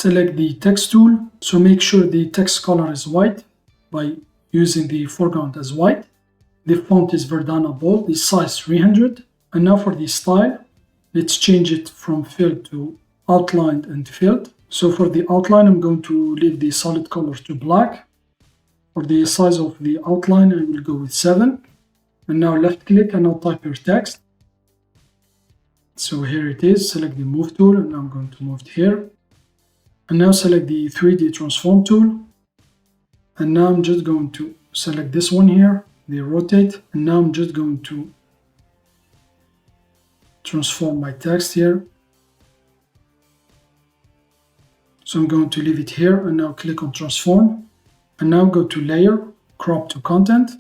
select the text tool. So make sure the text color is white by using the foreground as white. The font is Verdana bold, the size 300. And now for the style, let's change it from filled to outlined and filled. So for the outline, I'm going to leave the solid color to black. For the size of the outline, I will go with 7. And now left click and now type your text. So here it is, select the move tool and I'm going to move it here. And now select the 3D transform tool. And now I'm just going to select this one here, the rotate. And now I'm just going to transform my text here. So I'm going to leave it here and now click on transform. And now go to layer, crop to content.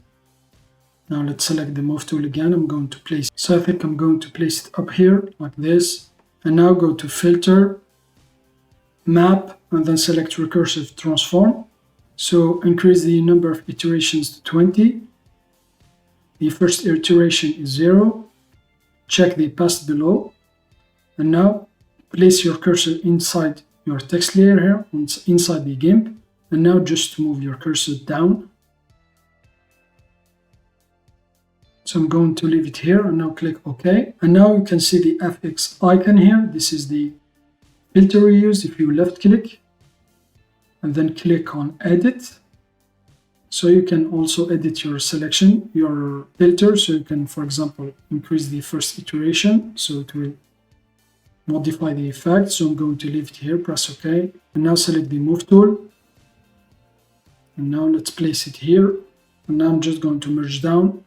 Now let's select the move tool again. I'm going to place, so I think I'm going to place it up here like this. And now go to filter, map, and then select recursive transform. So increase the number of iterations to 20. The first iteration is 0. Check the path below. And now place your cursor inside your text layer here, inside the Gimp. And now just move your cursor down. So I'm going to leave it here and now click OK. And now you can see the FX icon here. This is the filter we use. If you left click and then click on edit. So you can also edit your selection, your filter. So you can, for example, increase the first iteration. So it will modify the effect. So I'm going to leave it here, press OK. And now select the move tool. And now let's place it here. And now I'm just going to merge down.